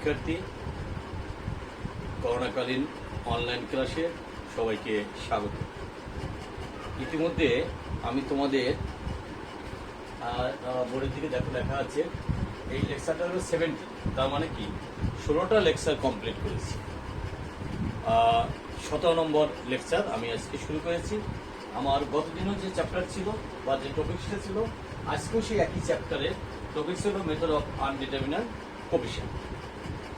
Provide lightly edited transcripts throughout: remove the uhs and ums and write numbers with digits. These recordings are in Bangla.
শিক্ষার্থী, করোনাকালীন অনলাইন ক্লাসে সবাইকে স্বাগত। ইতিমধ্যে আমি তোমাদের বোর্ডের দিকে লেখা আছে এই লেকচারটা হলো 70, তার মানে কি 16টা লেকচার কমপ্লিট করেছি। 17 নম্বর লেকচার আমি আজকে শুরু করেছি। আমার গতদিনও যে চ্যাপ্টার ছিল বা যে টপিক্সটা ছিল, আজকেও সেই একই চ্যাপ্টারের টপিক্স হলো method of undeterminant coefficient.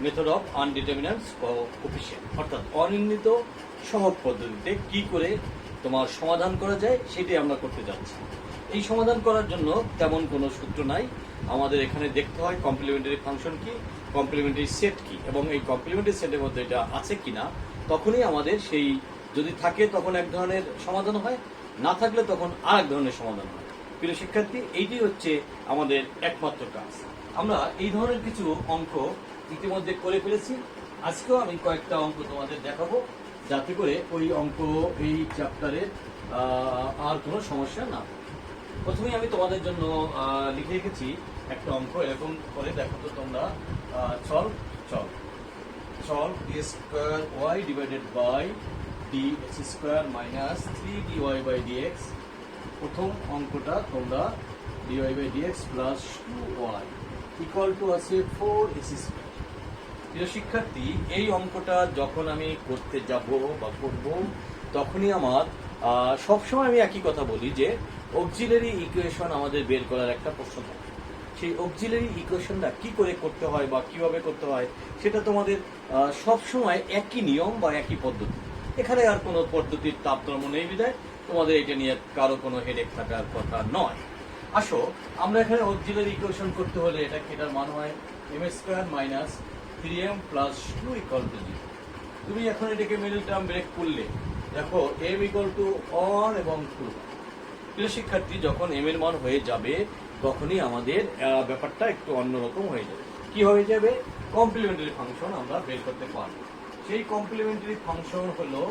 Method of undeterminant coefficient অর্থাৎ অনির্ণীত সহগ পদ্ধতিতে কি করে তোমার সমাধান করা যায় সেটাই আমরা করতে যাচ্ছি। এই সমাধান করার জন্য তেমন কোনো সূত্র নাই। আমাদের এখানে দেখতে হয় কমপ্লিমেন্টারি ফাংশন কি, কমপ্লিমেন্টারি সেট কি, এবং এই কমপ্লিমেন্টারি সেটের মধ্যে এটা আছে কিনা। তখনই আমাদের সেই যদি থাকে তখন এক ধরনের সমাধান হয়, না থাকলে তখন আর এক ধরনের সমাধান হয়। প্রিয় শিক্ষার্থী, এইটি হচ্ছে আমাদের একমাত্র কাজ। আমরা এই ধরনের কিছু অঙ্ক ইতিমধ্যে করে ফেলেছি। আজকেও আমি কয়েকটা অঙ্ক তোমাদের দেখাবো, যাতে করে ওই অঙ্ক এই চ্যাপ্টারের আর কোনো সমস্যা না হয়। প্রথমেই আমি তোমাদের জন্য লিখে রেখেছি একটা অঙ্ক, এরকম করে দেখো তো তোমরা। চল d square y divided by d x square minus 3dy by dx. প্রথম অঙ্কটা তোমরা dy by dx plus 2y equal to আছে 4x স্কোয়ার। প্রিয় শিক্ষার্থী, এই অঙ্কটা যখন আমি করতে যাব বা করব, তখনই আমার সবসময় আমি একই কথা বলি যে অক্সিলারি ইকুয়েশন আমাদের বের করার একটা প্রশ্ন থাকে। সেই অক্সিলারি ইকুয়েশনটা কি করে করতে হয় বা কিভাবে করতে হয় সেটা তোমাদের সবসময় একই নিয়ম বা একই পদ্ধতি। এখানে আর কোনো পদ্ধতির তারতম্য নেই বিধায় তোমাদের এটা নিয়ে কারো কোনো হেডেক থাকার কথা নয়। আসো, আমরা এখানে অক্সিলারি ইকুয়েশন করতে হলে এটার মান হয় m square minus 3m plus 2 equal to 0। তুমি এখন এটাকে মিডল টার্ম ব্রেক করলে দেখো m ইকুয়াল টু 1 এবং 2। প্রিয় শিক্ষার্থী, যখন m এর মান হয়ে যাবে তখনই আমাদের ব্যাপারটা একটু অন্যরকম হয়ে যাবে। কি হয়ে যাবে? কমপ্লিমেন্টারি ফাংশন আমরা বের করতে পারবো। সেই কমপ্লিমেন্টারি ফাংশন হলো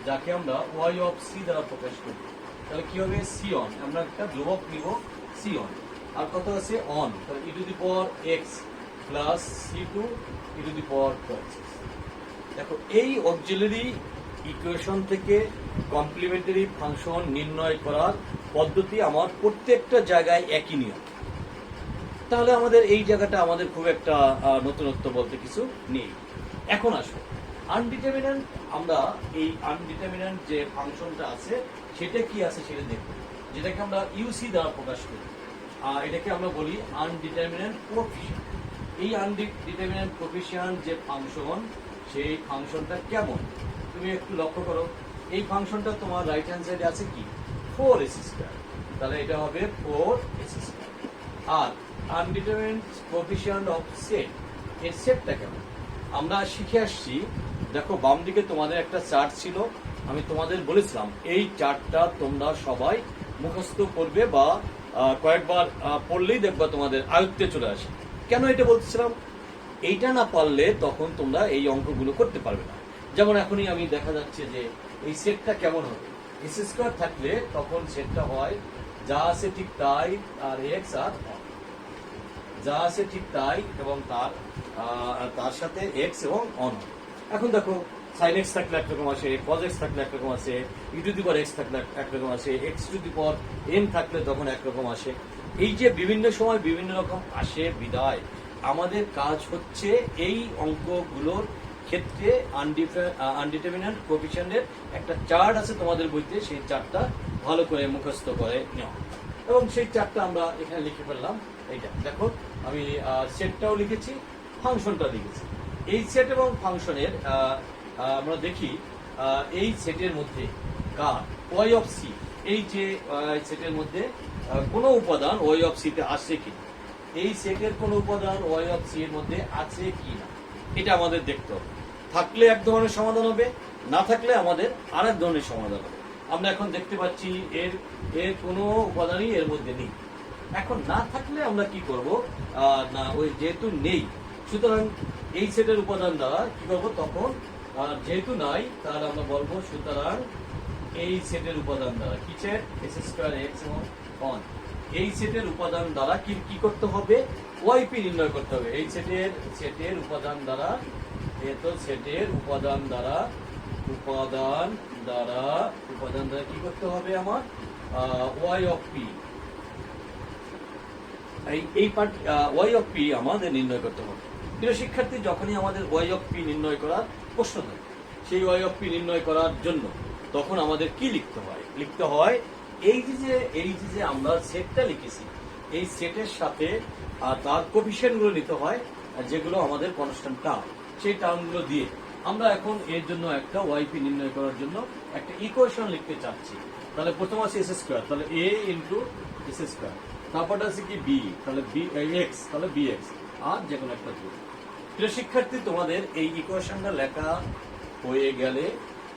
যাকে আমরা y অফ c দ্বারা প্রকাশ করি। তাহলে কি হবে? c অন, আমরা একটা ধ্রুবক নিব c অন, আর কত আছে অন, তাহলে e to the power x plus c2 e to the power 2x। দেখো, এই অক্সিলারি ইকুয়েশন থেকে কমপ্লিমেন্টারি ফাংশন নির্ণয় করার পদ্ধতি আমার প্রত্যেকটা জায়গায় একই নিয়ম। তাহলে আমাদের এই জায়গাটা আমাদের খুব একটা নতুনত্ব বলতে কিছু নেই। এখন আসো আনডিটারমিনেন্ট, আমরা এই আনডিটারমিনেন্ট যে ফাংশনটা আছে সেটা কি আছে সেটা দেখব, যেটাকে আমরা ইউসি দ্বারা প্রকাশ করি। এটাকে আমরা বলি আনডিটারমিনেন্ট কোফিশিয়েন্ট। এই আনডিটারমিনেন্ট কোফিশিয়েন্ট যে ফাংশন, সেই ফাংশনটা কেমন তুমি একটু লক্ষ্য করো। এই ফাংশনটা তোমার রাইট হ্যান্ড সাইডে আছে কি 4s স্কয়ার, তাহলে এটা হবে 4s স্কয়ার। আর আনডিটারমিনেন্ট কোফিশিয়েন্ট অফ সেট, এর সেটটা কেমন আমরা শিখে আসছি। দেখো, বাম দিকে তোমাদের একটা চার্ট ছিল, আমি তোমাদের বলেছিলাম এই চার্টটা তোমরা সবাই মুখস্থ করবে বা কয়েকবার পড়লেই দেখবা তোমাদের আয়ত্তে চলে আসে। কেন এটা বলতেছিলাম? এইটা না পারলে তখন তোমরা এই অঙ্কগুলো করতে পারবে না। যেমন এখনই আমি দেখা যাচ্ছে যে এই সেটটা কেমন হবে। এস স্কয়ার থাকলে তখন সেটটা হয় যা আছে ঠিক তাই আর এক্স আর অন, যা আছে ঠিক তাই এবং তার সাথে এক্স এবং অন। এখন দেখো, সাইন এক্স থাকলে একরকম আসে, কজ এক্স থাকলে একরকম আসে, ই টু দি পাওয়ার এক্স থাকলে একরকম আসে, x two the power N থাকলে তখন একরকম আসে। এই যে বিভিন্ন সময় বিভিন্ন রকম আসে বিদায়, আমাদের কাজ হচ্ছে এই অঙ্কগুলোর ক্ষেত্রে আনডিটারমিনেন্ট কোফিশিয়েন্টের একটা চার্ট আছে তোমাদের বইতে, সেই চার্টটা ভালো করে মুখস্থ করে নেওয়া। এবং সেই চার্টটা আমরা এখানে লিখে ফেললাম। এইটা দেখো, আমি সেটটাও লিখেছি, ফাংশনটাও লিখেছি। এই সেট এবং ফাংশনের আমরা দেখি এই সেটের মধ্যে কার ওয়াই অফ সি, এই যে সেটের মধ্যে কোনো উপাদান ওয়াই অফ সি তে আসে কি, এই সেটের কোন উপাদান ওয়াই অফ সি এর মধ্যে আছে কি না, এটা আমাদের দেখতে হবে। থাকলে এক ধরনের সমাধান হবে, না থাকলে আমাদের আর এক ধরনের সমাধান হবে। আমরা এখন দেখতে পাচ্ছি এর কোনো উপাদানই এর মধ্যে নেই। এখন না থাকলে আমরা কি করব? না, ওই যেহেতু নেই, সুতরাং এই সেটের উপাদান দ্বারা কি করবো তখন, যেহেতু নাই তাহলে আমরা বলবো সুতরাং এই সেটের উপাদান দ্বারা কি সেট এস স্কয়ার এক্স এবং অন, এই সেটের উপাদান দ্বারা কি কি করতে হবে, ওয়াইপি নির্ণয় করতে হবে। এই সেটের উপাদান দ্বারা উপাদান দ্বারা কি করতে হবে আমার, ওয়াই অফ পি, এই পার্ট ওয়াই অফ পি আমাদের নির্ণয় করতে হবে। প্রিয় শিক্ষার্থী, যখনই আমাদের ওয়াই অফ পি নির্ণয় করার প্রশ্ন থাকে, সেই ওয়াই অফ পি নির্ণয় করার জন্য তখন আমাদের কি লিখতে হয়, এই যে আমরা সেটটা লিখেছি, এই সেটের সাথে তার কোফিশিয়েন্ট গুলো নিতে হয়, যেগুলো আমাদের কনস্ট্যান্ট টার্ম, সেই টার্মগুলো দিয়ে আমরা এখন এর জন্য একটা ওয়াইপি নির্ণয় করার জন্য একটা ইকুয়েশন লিখতে চাচ্ছি। তাহলে প্রথম আছে এস স্কোয়ার, তাহলে এ ইন্টু এস স্কোয়ার, তারপরটা আছে কি বি, তাহলে বি এক্স, তাহলে বি এক্স, আর যে কোনো একটা দুই। প্রিয় শিক্ষার্থী, তোমাদের এই ইকুয়েশনটা লেখা হয়ে গেলে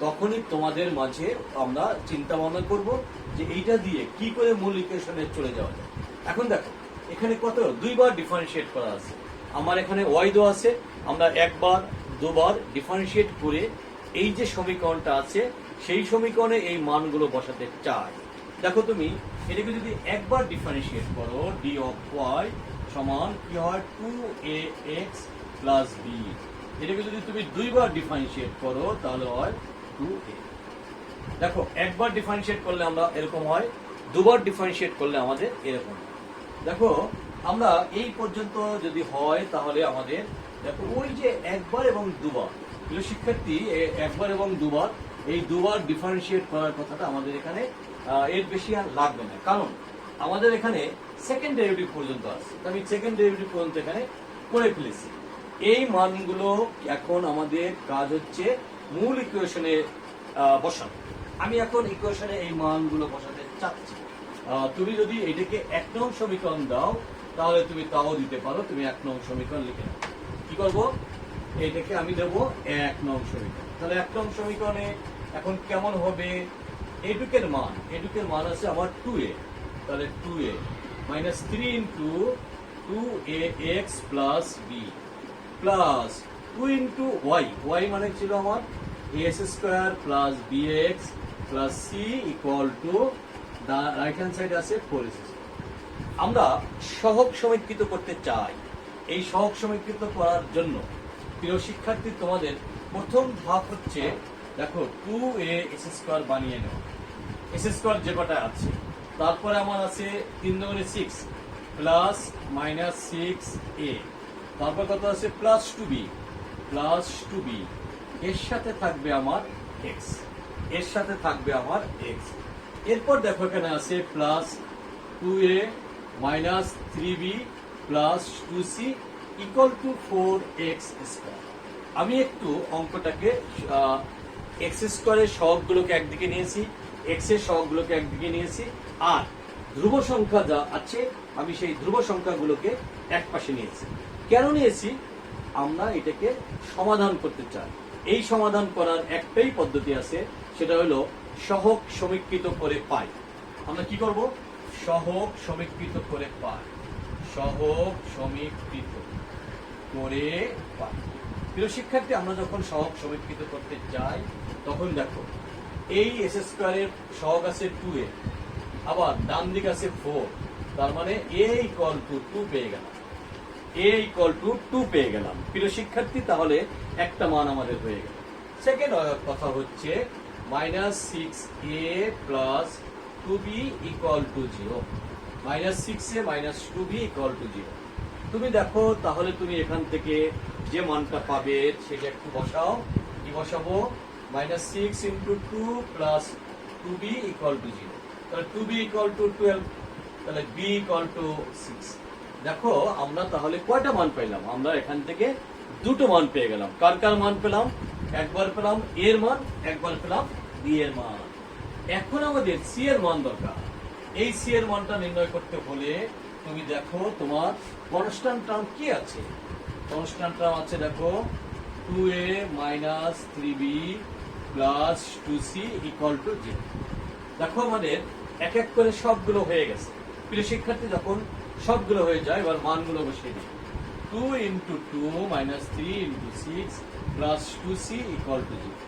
তখনই তোমাদের মাঝে আমরা চিন্তা ভাবনা করব যে এইটা দিয়ে কি করে মূল ইকুয়েশনে চলে যাওয়া যায়। এখন দেখো এখানে কত দুইবার ডিফারেন্সিয়েট করা আছে, আমার এখানে ওয়াই দেওয়া আছে, আমরা একবার দুবার ডিফারেন্সিয়েট করে এই যে সমীকরণটা আছে সেই সমীকরণে এই মানগুলো বসাতে চাই। দেখো তুমি এটাকে যদি একবার ডিফারেন্সিয়েট করো, ডি অফ ওয়াই সমান কি হয় 2ax প্লাস বি। এটাকে যদি তুমি দুইবার ডিফারেন্সিয়েট করো তাহলে হয় 2a। দেখো একবার ডিফারেন্সিয়েট করলে আমরা এরকম হয়, দুবার ডিফারেন্সিয়েট করলে আমাদের এরকম হয়। দেখো আমরা এই পর্যন্ত যদি হয় তাহলে আমাদের দেখো ওই যে একবার এবং দুবার, প্রিয় শিক্ষার্থী, একবার এবং দুবার, এই দুবার ডিফারেন্সিয়েট করার কথাটা আমাদের এখানে এর বেশি আর লাগবে না, কারণ আমাদের এখানে সেকেন্ড ডেরিভেটিভ পর্যন্ত আছে। আমি সেকেন্ড ডেরিভেটিভ পর্যন্ত এখানে করে ফেলেছি। এই মানগুলো এখন আমাদের কাজ হচ্ছে মূল ইকুয়েশনে বসানো। আমি এখন ইকুয়েশনে এই মানগুলো বসাতে চাচ্ছি। তুমি যদি এটাকে 1 নং সমীকরণ দাও তাহলে তুমি তাও দিতে পারো, তুমি 1 নং সমীকরণ লিখে নাও। কি করব, এটাকে আমি দেবো 1 নং সমীকরণ। তাহলে 1 নং সমীকরণে এখন কেমন হবে, এটুকের মান আছে আমার 2a, তাহলে 2a minus 3 into 2ax plus b plus 2 into y মানে ছিল আমার as square plus bx plus c equal to right hand side আছে 4ac। আমরা সহগ সমীকৃত করতে চাই। এই সহগ সমীকৃত করার জন্য প্রিয় শিক্ষার্থী, তোমাদের প্রথম ধাপ হচ্ছে দেখো 2a স্কোয়ার বানিয়ে নেওয়া, এস স্কোয়ার যে কটা আছে, তারপরে আমার আছে 3 দুগুণে 6 প্লাস মাইনাস 6a, তারপর কত আছে প্লাস 2b, এর সাথে থাকবে আমার x, এরপর দেখো এখানে আছে plus 2a minus 3b plus 2c equal to 4x square. আমি একটু অঙ্কটাকে এক্স স্কোয়ারের সহগগুলোকে একদিকে নিয়েছি, এক্স এর সহগগুলোকে একদিকে নিয়েছি, আর ধ্রুব সংখ্যা যা আছে আমি সেই ধ্রুব সংখ্যাগুলোকে এক পাশে নিয়েছি। কেন নিয়েছি, আমরা এটাকে সমাধান করতে চাই। এই সমাধান করার একটাই পদ্ধতি আছে, সেটা হলো সহগ সমীকৃত করে পাই। আমরা কি করব, সহগ সমীকৃত করে পাই। প্রিয় শিক্ষার্থী, আমরা যখন সহগ সমীকৃত করতে যাই তখন দেখো এই এস স্কোয়ারের সহগ আছে 2a, আবার ডান দিক আছে 4, তার মানে a ইকুয়াল টু 2 পেয়ে গেলাম। প্রিয় শিক্ষার্থী, তাহলে একটা মান আমাদের হয়ে গেল। সেকেন্ড কথা হচ্ছে minus 6a plus 2b equal to 0, minus 6a minus 2b equal to 0। তুমি দেখো তাহলে তুমি এখান থেকে যে মানটা পাবে সেটা একটু বসাও। কি বসাবো, minus 6 into 2 plus 2b equal to 0, তাহলে 2b ইকুয়াল টু 12, তাহলে b ইকুয়াল টু 6। দেখো আমরা তাহলে কয়টা মান পেলাম, আমরা এখান থেকে দুটো মান পেয়ে গেলাম। কার কার মান পেলাম, একবার পেলাম এর মান, একবার পেলাম বি এর মান। এখন আমাদের সি এর মান দরকার। এই সি এর মানটা নির্ণয় করতে হলে তুমি দেখো তোমার কনস্ট্যান্ট টার্ম কি আছে। কনস্ট্যান্ট টার্ম আছে দেখো 2a minus 3b plus 2c equal to 0। দেখো আমাদের এক এক করে সবগুলো হয়ে গেছে। প্রিয় শিক্ষার্থী, যখন সবগুলো হয়ে যায় এবার মানগুলো বসিয়ে দিই। 2 into 2 minus 3 into 6 plus 2c equal to 0।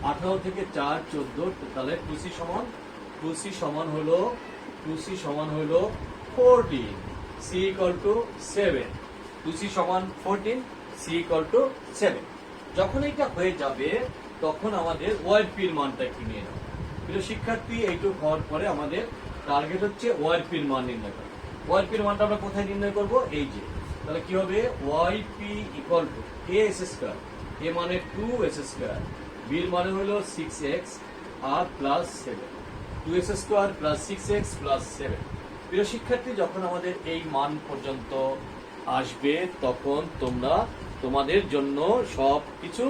18 থেকে 4 14, তাহলে 2c সমান হলো 2c সমান হলো 14, c ইকুয়াল টু 7, 2c সমান 14, c ইকুয়াল টু 7। যখন এটা হয়ে যাবে তখন আমাদের ওয়াইপি এর মানটা একটু নিয়ে নেব। প্রিয় শিক্ষার্থী, এইটুকু হওয়ার পরে আমাদের টার্গেট হচ্ছে ওয়াইপি এর মান নির্ণয় করা। ওয়াইপি এর মানটা আমরা কোথায় নির্ণয় করব? এই যে, তাহলে কি হবে? Y p equal to a s square, a মানে 2s স্কয়ার, b এর মানে হলো 6x আর plus 7, 2s square plus 6x plus 7। প্রিয় শিক্ষার্থী, যখন আমাদের এই মান পর্যন্ত আসবে তখন তোমরা তোমাদের জন্য সব কিছু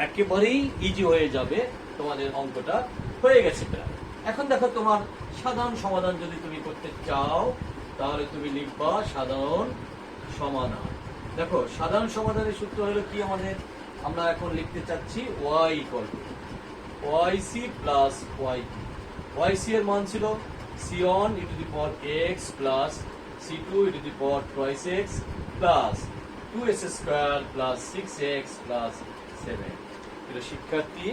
একেবারেই ইজি হয়ে যাবে, তোমাদের অঙ্কটা হয়ে গেছে প্রায়। এখন দেখো, তোমার সাধারণ সমাধান যদি তুমি করতে চাও তাহলে তুমি লিখবা সাধারণ সমাধান। দেখো, সাধারণ সমাধানের সূত্র হলো কি আমাদের? আমরা এখন লিখতে চাচ্ছি y equal two yc plus yp। yc এর মান ছিল c1 e to the power x plus c2 e to the power twice x plus 2s square plus 6x plus 7। প্রিয় শিক্ষার্থী,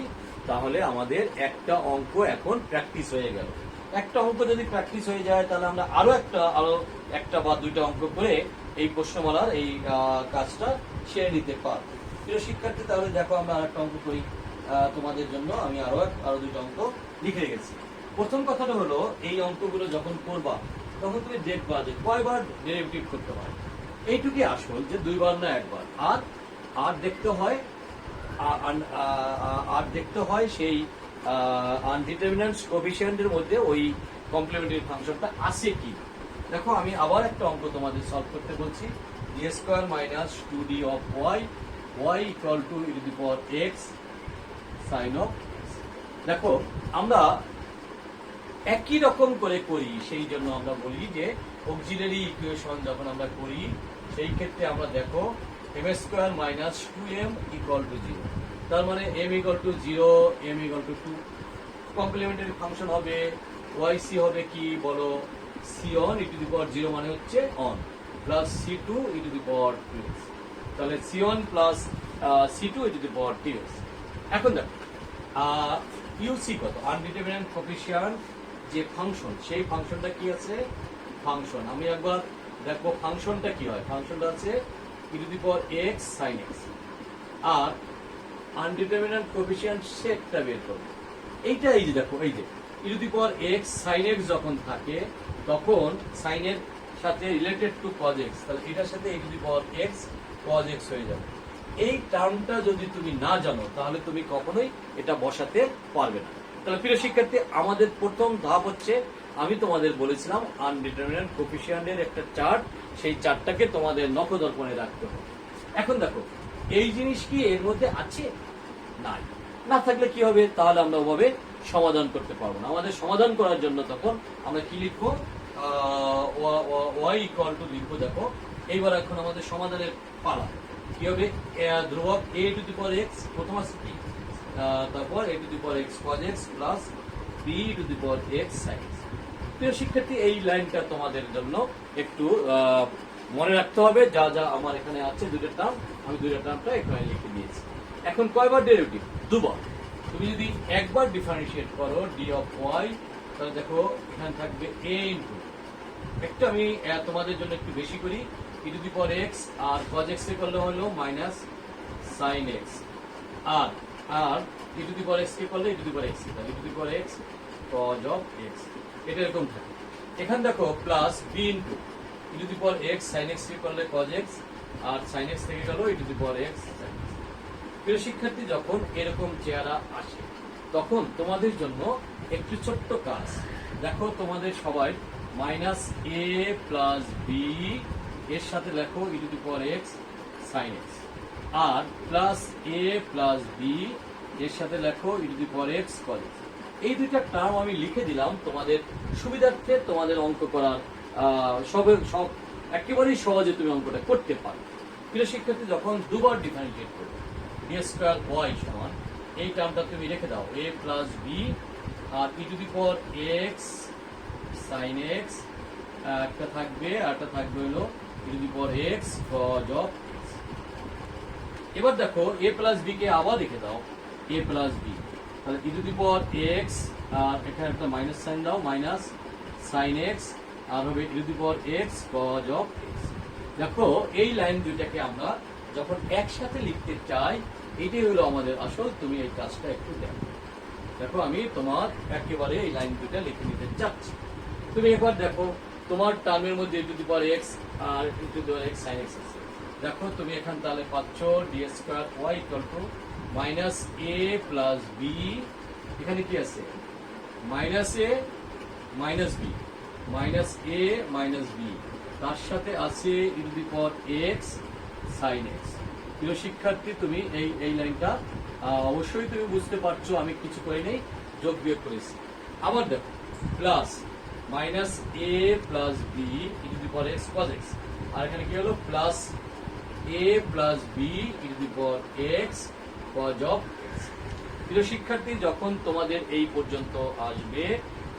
তাহলে আমাদের একটা অঙ্ক এখন প্র্যাকটিস হয়ে গেল। একটা অঙ্ক যদি প্র্যাকটিস হয়ে যায় তাহলে আমরা আরো একটা বা দুইটা অঙ্ক করে এই প্রশ্নমালার এই কাজটা সেরে নিতে পারবো। প্রিয় শিক্ষার্থী, তাহলে দেখো, আমরা আরেকটা অঙ্ক করি তোমাদের জন্য। আমি আরো দুইটা অঙ্ক লিখে রেখেছি। প্রথম কথাটা হলো, এই অঙ্কগুলো যখন করবা তখন তুমি দেখবা যে কয়বার ডেরিভেটিভ করতে হয়। এইটুকুই আসল, যে দুইবার না একবার। আর দেখতে হয় সেই আনডিটারমিনেন্ট কোএফিসিয়েন্টের মধ্যে ওই কমপ্লিমেন্টারি ফাংশনটা আছে কি। দেখো, আমি আবার একটা অঙ্ক তোমাদের সলভ করতে বলছি। d square minus 2d of y equal two e to the power x sin of. দেখো, আমরা একই রকম করে করি, সেই জন্য আমরা বলি যে অক্সিলারি ইকুয়েশন যখন আমরা করি সেই ক্ষেত্রে আমরা দেখো m square minus 2m equal to 0, তার মানে m equal to 0, m equal to 2। Complimentary function হবে yc হবে কি বলো? c1 e টু দি পাওয়ার 0 মানে হচ্ছে on plus c2 e to the power 2x, তাহলে c1 plus c2 e to the power 2x। এখন দেখো, UC কত? আনডিটারমিনেন্ট কোএফিসিয়েন্ট যে ফাংশন, সেই ফাংশনটা কি আছে? ফাংশন আমি একবার দেখো ফাংশনটা কি হয়। ফাংশনটা আছে e to the power x sin x, আর আনডিটারমিনেন্ট কোএফিসিয়েন্ট সেটটা বের করব। এইটা এই যে দেখো, এই যে e to the power x sin x যখন থাকে তখন sin এর সাথে রিলেটেড টু cos x, তাহলে এটার সাথে e to the power x cos x হয়ে যাবে। এই টার্মটা যদি তুমি না জানো তাহলে তুমি কখনোই এটা বসাতে পারবে না। তাহলে প্রিয় শিক্ষার্থী, আমাদের প্রথম ধাপ হচ্ছে, আমি তোমাদের বলেছিলাম আনডিটারমিনেন্ট কোএফিসিয়েন্টের একটা চার্ট, সেই চার্টটাকে তোমাদের নখদর্পণে রাখতে হবে। এখন দেখো, এই জিনিস কি এর মধ্যে আছে? নাই। না থাকলে কি হবে? তাহলে আমরা ওভাবে সমাধান করতে পারবো না। আমাদের সমাধান করার জন্য তখন আমরা কি লিখবো? y ইকুয়াল টু লিখবো। দেখো, এইবার এখন আমাদের সমাধানের পালা। কি হবে? ধ্রুবক a two the power x, প্রথম আছে কি, তারপর a two the power x cos x plus b two the power x sin x। প্রিয় শিক্ষার্থী, এই লাইনটা তোমাদের জন্য একটু মনে রাখতে হবে। যা যা আমার এখানে আছে দুইটা টার্ম, আমি দুইটা টার্মটা এখানে লিখে দিয়েছি। এখন কয়বার ডেরিভেটিভ? দুবার। তুমি যদি একবার ডিফারেন্সিয়েট করো d অফ y, তাহলে দেখো এখানে থাকবে a ইনটু, একটু আমি তোমাদের জন্য একটু বেশি করি, e to the power x, আর cos x এর করলে হলো মাইনাস sin x, আর e to the power x কে করলে e to the power x, তাহলে e to the power x cos of x। এটা এরকম থাকে। এখানে দেখো plus b into e to the power x sin x কে করলে cos x, আর sin x থেকে গেল e to the power x sin x। প্রিয় শিক্ষার্থী, যখন এরকম চেহারা আসে তখন তোমাদের জন্য একটু ছোট্ট কাজ। দেখো, তোমাদের সবাই মাইনাস a প্লাস b এর সাথে লেখো e to the power x sin x, আর প্লাস a প্লাস b এর সাথে লেখো e to the power x cos x। এই দুইটা টার্ম আমি লিখে দিলাম তোমাদের সুবিধার্থে, তোমাদের অঙ্ক করার সব একেবারেই সহজে তুমি অঙ্কটা করতে পারো। প্রিয় শিক্ষার্থী, যখন দুবার ডিফারেন্সিয়েট করবে d স্কয়ার y সমান, এই টার্মটা তুমি রেখে দাও a প্লাস b, আর e to the power x sin x একটা থাকবে, আর একটা থাকবে হলো e to the power x cos of x। এবার দেখো, a প্লাস b কে আবার রেখে দাও, a প্লাস b, তাহলে e to the power x, আর এখানে একটা মাইনাস সাইন দাও, মাইনাস সাইন এক্স আর হবে e to the power x cos of x। দেখো এই লাইন দুইটাকে আমরা যখন একসাথে লিখতে চাই, এটাই হলো আমাদের আসল। তুমি এই কাজটা একটু দেখো। দেখো আমি তোমার একেবারে এই লাইন দুইটা লিখে নিতে চাচ্ছি। তুমি একবার দেখো তোমার টার্মের মধ্যে e to the power x আর e to the power x sin x আছে। দেখো তুমি এখান তাহলে পাচ্ছ d square y equal to minus a plus b. এখানে কি আছে? Minus a minus b, minus a minus b, তার সাথে আছে e to the power x sin x। প্রিয় শিক্ষার্থী, তুমি এই লাইনটা অবশ্যই তুমি বুঝতে পারছো, আমি কিছু করি নাই, যোগ বিয়োগ করেছি। আবার দেখো plus minus a plus b e to the power x cos x, আর এখানে কি হলো plus a plus b e to the power x cos of x। প্রিয় শিক্ষার্থী, যখন তোমাদের এই পর্যন্ত আসবে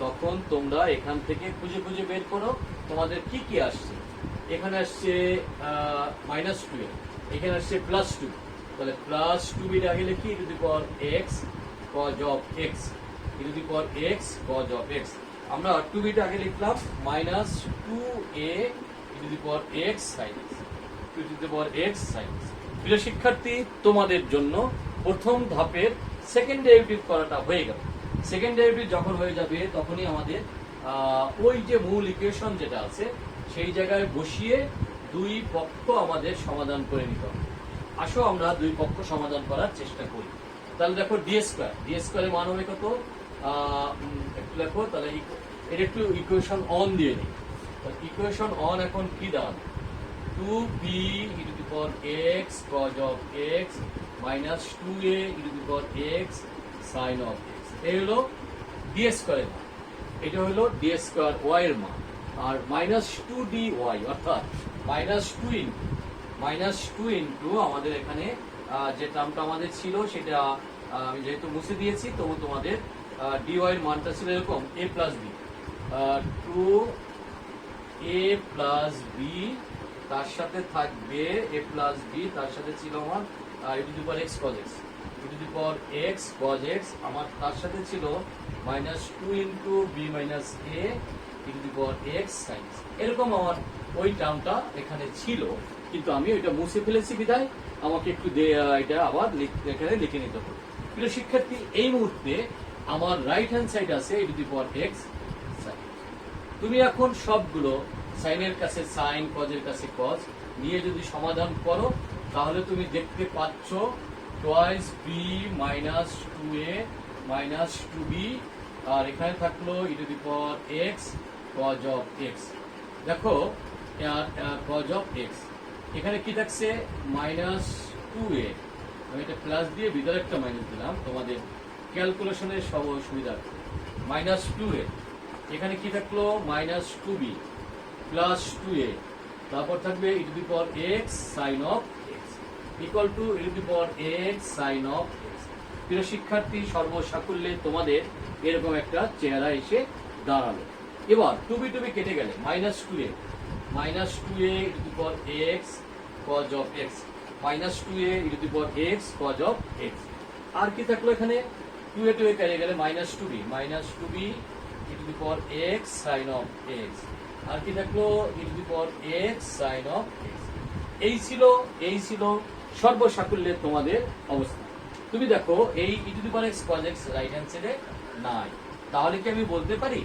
তখন তোমরা এখান থেকে খুঁজে খুঁজে বের করো তোমাদের কি কি আসছে। এখানে আসছে মাইনাস টু, এখানে আসছে প্লাস টু, তাহলে প্লাস টু বি রাখলে কি e to the power x cos of x, e to the power x cos of x। আমরা টু বিটা আগে লিখলাম minus two a e to the power x sin x, e to the power x sin x। প্রিয় শিক্ষার্থী, তোমাদের জন্য প্রথম ধাপের সেকেন্ড ডেরিভেটিভ করাটা হয়ে গেল। সেকেন্ড ডেরিভেটিভ যখন হয়ে যাবে তখনই আমাদের ওই যে মূল ইকুয়েশন যেটা আছে সেই জায়গায় বসিয়ে দুই পক্ষ আমাদের সমাধান করে নিতে হবে। আসো আমরা দুই পক্ষ সমাধান করার চেষ্টা করি। তাহলে দেখো ডি স্কয়ারের মান হবে কত? একটু দেখো, তাহলে এটা একটু ইকুয়েশন অন দিয়ে নিই। ইকুয়েশন অন এখন কি দাঁড়াবে? Two b e to the power x cos of x minus two a e to the power x sin of x। এই হলো ডি স্কয়ারের মান, এটা হলো ডি স্কয়ার ওয়াই এর মান। আর মাইনাস টু ডি ওয়াই অর্থাৎ মাইনাস টু ইন্টু আমাদের এখানে যে টার্মটা আমাদের ছিল সেটা আমি যেহেতু মুছে দিয়েছি, তবু তোমাদের ডি ওয়াই এর মানটা ছিল এরকম এ প্লাস বি, টু এ প্লাস বি, তার সাথে থাকবে এ প্লাস বি, তার সাথে ছিল আমার e to the power x cos x, e to the power x cos x, আমার তার সাথে ছিল minus two into b minus a e to the power x sin x। এরকম আমার ওই টার্মটা এখানে ছিল, কিন্তু আমি ওইটা মুছে ফেলেছি বিদায় আমাকে একটু এটা আবার এখানে লিখে নিতে হবে। প্রিয় শিক্ষার্থী, এই মুহূর্তে আমার রাইট হ্যান্ড সাইড আছে e to the power x sin। তুমি এখন সবগুলো সাইনের কাছে সাইন, কজের কাছে কজ নিয়ে যদি সমাধান করো তাহলে তুমি দেখতে পাচ্ছ twice b minus two a minus two b, আর এখানে থাকলো e to the power x cos of x। দেখো cos অফ x, এখানে কি থাকছে? মাইনাস টু এ, আমি এটা প্লাস দিয়ে ভিতরে একটা মাইনাস দিলাম তোমাদের ক্যালকুলেশনের সব সুবিধা। মাইনাস টু এ, এখানে কি থাকলো? Minus two b plus two a, তারপর থাকবে e to the power x sin of x equal to e to the power x sin of x। প্রিয় শিক্ষার্থী, সর্বসাকুল্যে তোমাদের এরকম একটা চেহারা এসে দাঁড়ালো। এবার টু বি কেটে গেলে minus two a e to the power x cos of x, minus two a e to the power x cos of x। আর কি থাকলো এখানে? টু এ কেটে গেলে minus two b e to the power x sin of x, আর কি থাকলো? E to the power x sin of x। এই ছিল সর্বসাকুল্যে তোমাদের অবস্থা। তুমি দেখো এই e to the power x cos x right hand সাইডে নাই, তাহলে কি আমি বলতে পারি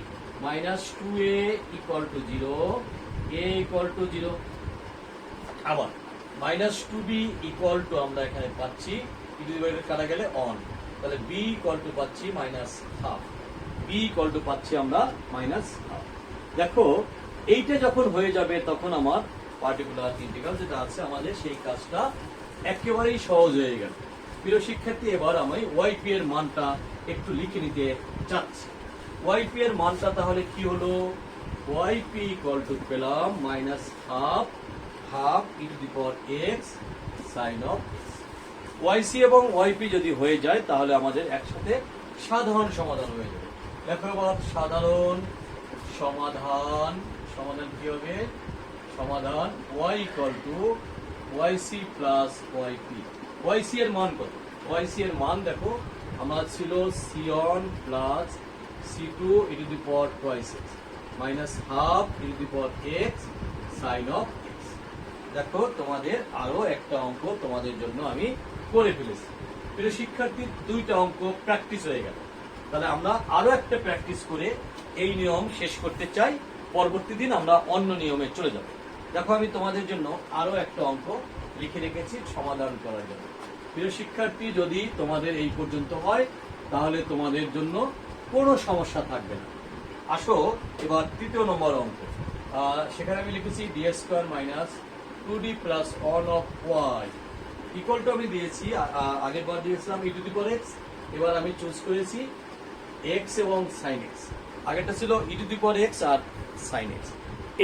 minus two a equal to zero, a equal to zero. আবার minus two b equal to আমরা এখানে পাচ্ছি ই টু দি পাওয়ার কাটা গেলে অন, তাহলে বি ইকুয়াল টু পাচ্ছি minus half, b equal to পাচ্ছি আমরা মাইনাস হাফ। দেখো এইটা যখন হয়ে যাবে তখন আমার পার্টিকুলার ইন্টিগ্রাল যেটা আছে আমাদের সেই কাজটা একেবারেই সহজ হয়ে গেল। প্রিয় শিক্ষার্থী, এবার আমি ওয়াইপি এর মানটা একটু লিখে নিতে চাচ্ছি। ওয়াইপি এর মানটা তাহলে কি হলো? ওয়াইপি ইকুয়াল টু পেলাম minus half e to the power x sin of x। ওয়াইসি এবং ওয়াইপি যদি হয়ে যায় তাহলে আমাদের একসাথে সাধারণ সমাধান হয়ে যাবে। দেখো এবার সাধারণ সমাধান কি হবে? সমাধান y equal to y c plus y p. Y c এর মান কত? ওয়াইসি এর মান দেখো আমরা ছিল c1 plus c2 e to the power twice x। Minus half e to the power x sine of x. দেখো তোমাদের আরো একটা অঙ্ক তোমাদের জন্য আমি করে ফেলেছি। প্রিয় শিক্ষার্থী, দুইটা অঙ্ক প্র্যাকটিস হয়ে গেল। তাহলে আমরা আরো একটা প্র্যাকটিস করে এই নিয়ম শেষ করতে চাই। পরবর্তী দিন আমরা অন্য নিয়মে চলে যাব। দেখো আমি তোমাদের জন্য আরো একটা অঙ্ক লিখে রেখেছি সমাধান করার জন্য। প্রিয় শিক্ষার্থী, যদি তোমাদের এই পর্যন্ত হয় তাহলে তোমাদের জন্য কোনো সমস্যা থাকবে না। আসো এবার তৃতীয় নম্বর অঙ্ক। সেখানে আমি লিখেছি d square minus 2d plus 1 of y equal to আমি দিয়েছি, আগের বার দিয়েছিলাম ই টু দি পাওয়ার এক্স। এবার আমি চুজ করেছি এক্স এবং সাইন এক্স। আগেরটা ছিল e to the power x আর সাইন এক্স।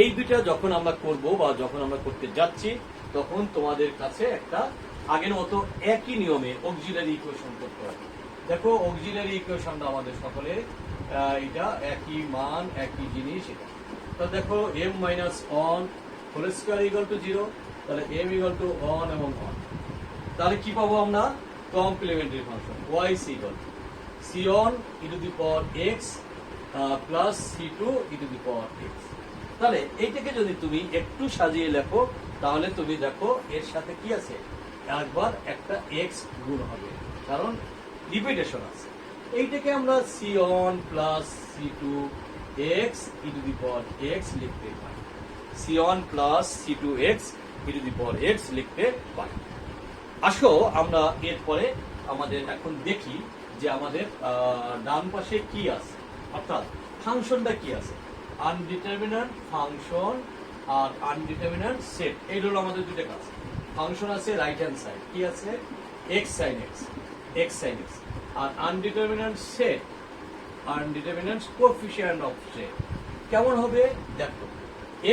এই দুইটা যখন আমরা করব বা যখন আমরা করতে যাচ্ছি তখন তোমাদের কাছে একটা আগের মতো একই নিয়মে অক্সিলারি ইকুয়েশন করতে হবে। দেখো অক্সিলারি ইকুয়েশনটা আমাদের সকলের এটা একই মান, একই জিনিস। এটা তো দেখো m minus 1 whole square equal to 0, তাহলে m ইকুয়াল টু 1 এবং 1। তাহলে কি পাবো আমরা? Complimentary function y is equal to c1 e to the power x plus c2 e to the power x। তাহলে এইটাকে যদি তুমি একটু সাজিয়ে লেখো তাহলে তুমি দেখো এর সাথে কি আছে, একবার একটা x গুণ হবে, কারণ রিপিটেশন আছে। এইটাকে আমরা c1 plus c2 x e to the power x লিখতে পারি। c1 plus c2 x e to the power x লিখতে পারি। আসো আমরা এরপরে আমাদের এখন দেখি যে আমাদের ডান পাশে কি আছে, অর্থাৎ ফাংশনটা কি আছে। আনডিটারমিনেন্ট ফাংশন আর আনডিটারমিনেন্ট সেট, এই হলো আমাদের দুটো কাজ। ফাংশন আছে রাইট হ্যান্ড সাইড, কি আছে x sin x, x sin x। আর আনডিটারমিনেন্ট সেট, আনডিটারমিনেন্ট কোএফিশিয়েন্ট অফ সেট কেমন হবে দেখো।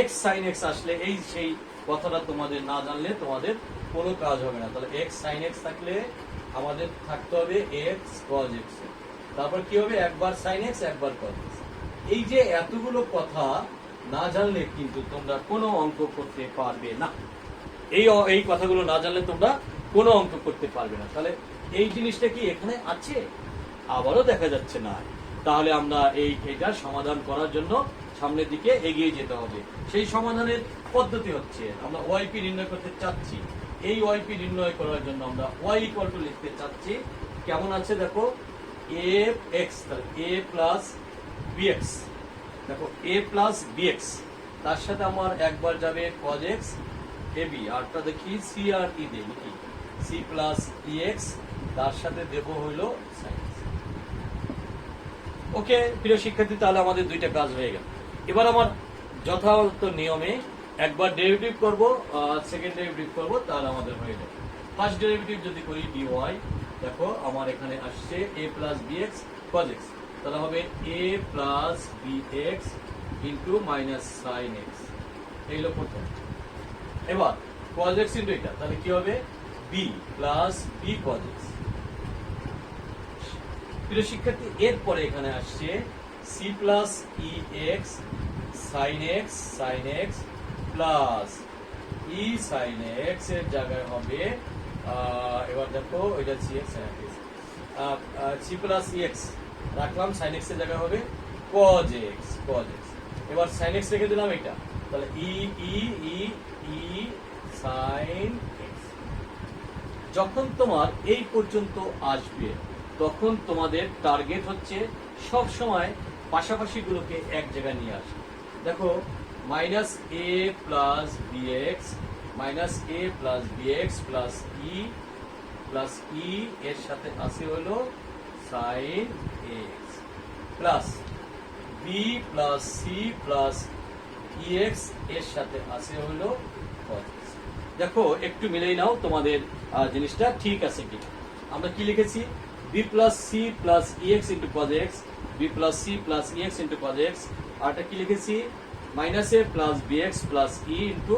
x sin x আসলে এই সেই কথাটা তোমাদের না জানলে তোমাদের কোনো কাজ হবে না। তাহলে x sin x থাকলে আমাদের থাকতে হবে x cos x, তারপর কি হবে একবার sin x একবার cos x। এই যে এতগুলো কথা না জানলে কিন্তু তোমরা কোনো অঙ্ক করতে পারবে না। এই কথাগুলো না জানলে তোমরা কোনো অঙ্ক করতে পারবে না। তাহলে এই জিনিসটা কি এখানে আছে? আবারও দেখা যাচ্ছে না। তাহলে আমরা এইটার সমাধান করার জন্য সামনের দিকে এগিয়ে যেতে হবে। সেই সমাধানের পদ্ধতি হচ্ছে আমরা ওয়াইপি নির্ণয় করতে চাচ্ছি। এই ওয়াইপি নির্ণয় করার জন্য আমরা ওয়াই ইকুয়াল টু লিখতে চাচ্ছি। কেমন আছে দেখো, এ এক্স, এ প্লাস বিএক্স। দেখো এ প্লাস বিএক্স, তার সাথে আমার একবার যাবে cos x এ বি, আরটা দেখি সি আর ই দেই নাকি, সি প্লাস ই এক্স, তার সাথে দেব হইল sin x। ওকে প্রিয় শিক্ষার্থী, তাহলে আমাদের দুইটা কাজ হয়ে গেল। এবার আমার যথাযথ নিয়মে একবার ডেরিভেটিভ করব, সেকেন্ড ডেরিভেটিভ করব, তাহলে আমাদের হয়ে যাবে। ফার্স্ট ডেরিভেটিভ যদি করি dy, দেখো আমার এখানে আসছে a plus bx cos x, তাহলে হবে a plus bx into minus sin x, এই হলো প্রথম। এবার cos x ইন্টু এটা, তাহলে কি হবে b plus b cos x। প্রিয় শিক্ষার্থী, এরপরে এখানে আসছে c plus e x sin x sin x plus e sin x এর জায়গায় হবে এবার দেখো এটা c x sin x, c plus e x রাখলাম, sin x এর জায়গায় হবে cos x cos x। এবার sin x রেখে দিলাম এটা, তাহলে ই ই ই ই sin x। যখন তোমার এই পর্যন্ত আসবে তখন তোমাদের টার্গেট হচ্ছে সব সময় পাশাপাশি গুলোকে এক জায়গায় নিয়ে আসা। দেখো minus a plus bx, minus a plus bx plus e এর সাথে আসে হলো sine x, plus b plus c plus ex এর সাথে আসে হলো cos x। দেখো একটু মিলেই নাও তোমাদের জিনিসটা ঠিক আছে কিনা। আমরা কি লিখেছি, b plus c plus e x into cos x, b plus c plus e x into cos x। আরটা কি লিখেছি, minus a plus bx plus e into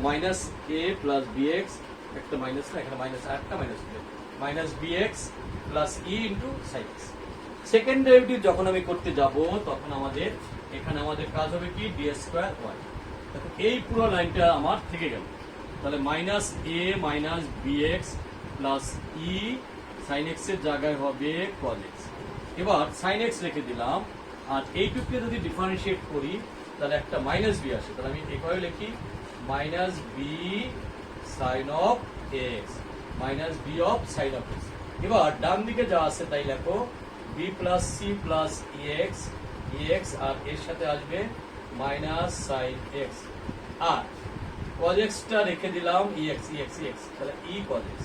minus a plus b x, একটা মাইনাস না এখানে মাইনাস, একটা minus minus b x plus e into sine x. Second derivative যখন আমি করতে যাব তখন আমাদের এখানে আমাদের কাজ হবে কি ডি স্কোয়ার ওয়াই। দেখো এই পুরো লাইনটা আমার থেকে গেল, তাহলে minus a minus b x plus E sine x এর জায়গায় হবে cos x। এবার সাইন এক্স রেখে দিলাম, আর এইটুকুকে যদি ডিফারেন্সিয়েট করি তাহলে একটা মাইনাস বি আসে, তাহলে আমি এভাবে লিখি minus b sine of x, minus b of sine of x. এবার ডান দিকে যা আছে তাই লেখো b plus c plus e x আর এর সাথে আসবে মাইনাস সাইন এক্স, আর cos x টা রেখে দিলাম ex, তাহলে e cos x।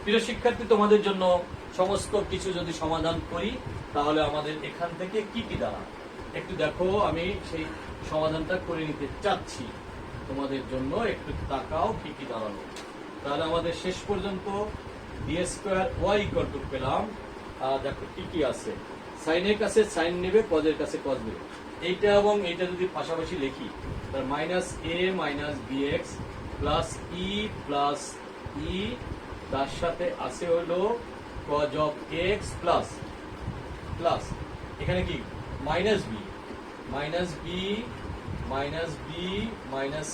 প্রিয় শিক্ষার্থী, তোমাদের জন্য সমস্ত কিছু যদি সমাধান করি তাহলে আমাদের এখান থেকে কি কি দাঁড়ায় একটু দেখো। আমি সেই সমাধানটা করে নিতে চাচ্ছি তোমাদের জন্য, একটু তাকাও কি কি দাঁড়ালো। তাহলে আমাদের শেষ পর্যন্ত d square y equal two পেলাম, দেখো কি কি আছে, সাইন এর কাছে সাইন নেবে, cos এর কাছে cos নেবে, এইটা এবং এইটা যদি পাশাপাশি লিখি তার minus a minus bx plus e তার সাথে আছে হলো cos of x plus plus এখানে কি minus b minus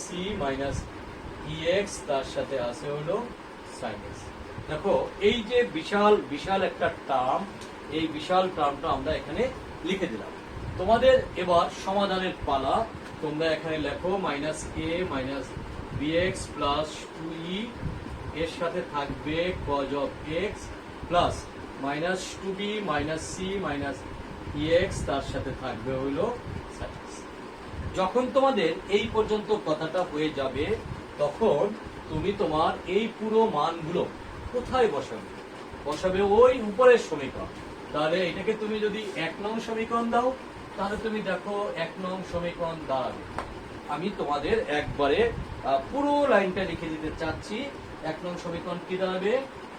c minus ex তার সাথে আছে হলো sin x। দেখো এই যে বিশাল বিশাল একটা টার্ম, এই বিশাল টার্মটা আমরা এখানে লিখে দিলাম। তোমাদের এবার সমাধানের পালা। তোমরা এখানে লেখো minus a minus bx plus 2e এর সাথে থাকবে cos of x plus minus 2b minus c minus ex তার সাথে থাকবে হলো sin x। যখন তোমাদের এই পর্যন্ত কথাটা হয়ে যাবে তখন তুমি তোমার এই পুরো মানগুলো কোথায় বসাবে ওই উপরের সমীকরণ। তাহলে এটাকে তুমি যদি 1 নং সমীকরণ দাও তাহলে তুমি দেখো 1 নং সমীকরণ দাঁড়াবে। আমি তোমাদের একবারে পুরো লাইনটা লিখে দিতে চাচ্ছি। 1 নং সমীকরণ কি দাঁড়াবে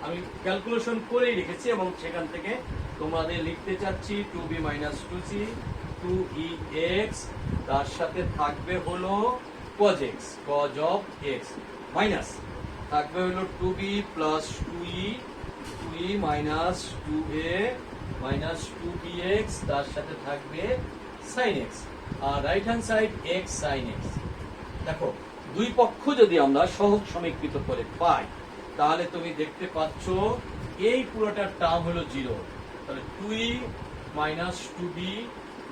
আমি ক্যালকুলেশন করেই লিখেছি এবং সেখান থেকে তোমাদের লিখতে চাচ্ছি 2b মাইনাস 2c 2ex তার সাথে থাকবে হলো cos x cos of x minus থাকবে হলো 2b plus 2e minus 2a minus 2bx তার সাথে থাকবে sin x আর right hand side x sin x। দেখো দুই পক্ষ যদি আমরা সহগ সমীকৃত করে পাই তাহলে তুমি দেখতে পাচ্ছ এই পুরোটার টার্ম হলো 0, তাহলে 2e minus 2b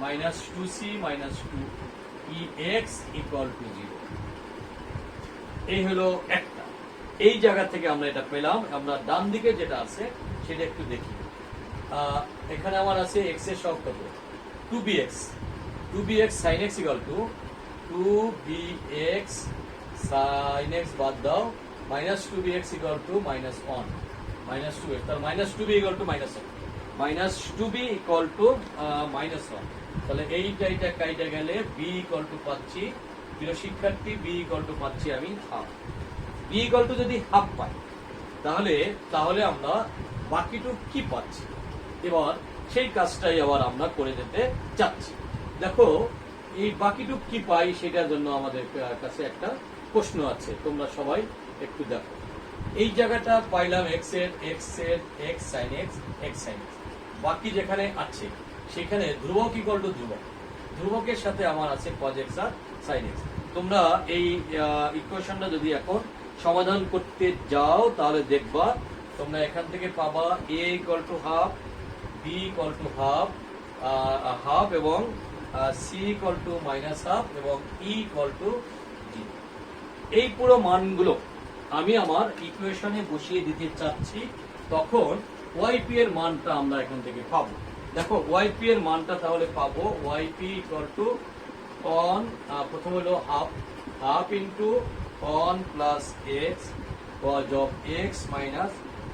minus 2c minus 2ex equal to 0। এই হলো একটা, এই জায়গা থেকে আমরা এটা পেলাম। আমরা ডান দিকে যেটা আছে সেটা একটু দেখি। এখানে আমার আছে x এর সহগ কত 2bx sin x equal two 2bx sin x বাদ দাও minus 2bx equal to minus 1 minus 2x, তাহলে minus 2b equal to minus 1 minus 2b equal to minus 1। তাহলে এইটা কাইটা গেলে b ইকুয়াল টু পাচ্ছি, প্রিয় শিক্ষার্থী b ইকুয়াল টু পাচ্ছি আমি হাফ। b ইকুয়াল টু যদি হাফ পাই তাহলে আমরা বাকিটুক কি পাচ্ছি এবার সেই কাজটাই আবার আমরা করে যেতে চাচ্ছি। দেখো এই বাকিটুক কি পাই সেটার জন্য আমাদের কাছে একটা প্রশ্ন আছে, তোমরা সবাই একটু দেখো। এই জায়গাটা পাইলাম x এর x sin x বাকি যেখানে আছে সেখানে ধ্রুবক ইকুয়াল টু ধ্রুবকের সাথে আমার আছে cos x আর sin x। তোমরা এই ইকুয়েশনটা যদি এখন সমাধান করতে যাও তাহলে দেখবা তোমরা এখান থেকে পাবা a equal to half, b equal to half এবং c equal to minus half এবং e ইকুয়াল টু 0। এই পুরো মানগুলো আমি আমার ইকুয়েশনে বসিয়ে দিতে চাচ্ছি, তখন yp এর মানটা আমরা এখান থেকে পাবো। দেখো yp এর মানটা তাহলে পাবো yp ইকুয়াল টু on প্রথম হলো half into on plus x cos of x minus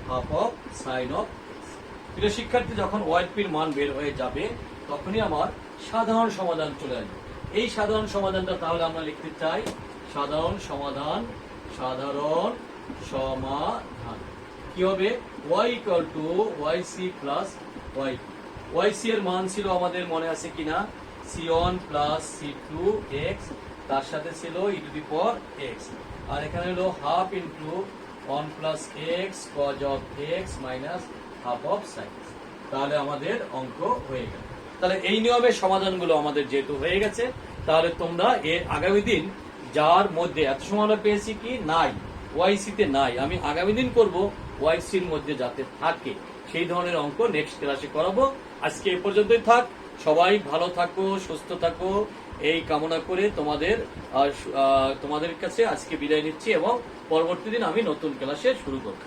half of sine of x। প্রিয় শিক্ষার্থী, যখন yp এর মান বের হয়ে যাবে তখনই আমার সাধারণ সমাধান চলে আসবে। এই সাধারণ সমাধানটা তাহলে আমরা লিখতে চাই সাধারণ সমাধান কি হবে y equal two yc plus yp। yc এর মান ছিল আমাদের মনে আছে কিনা c1 প্লাস c2 x তার সাথে ছিল e to the power x আর এখানে হলো half into 1 plus x cos of x minus half of sin x। তাহলে আমাদের অঙ্ক হয়ে গেল। তাহলে এই নিয়মের সমাধানগুলো আমাদের যেহেতু হয়ে গেছে তাহলে তোমরা এর আগামী দিন যার মধ্যে এত সময় আমরা পেয়েছি কি নাই yc তে নাই, আমি আগামী দিন করব yc এর মধ্যে যাতে থাকে সেই ধরনের অঙ্ক নেক্সট ক্লাসে করাবো। আজকে এই পর্যন্তই থাক। সবাই ভালো থাকো, সুস্থ থাকো, এই কামনা করে তোমাদের কাছে আজকে বিদায় নিচ্ছি এবং পরবর্তী দিন আমি নতুন ক্লাসে শুরু করব।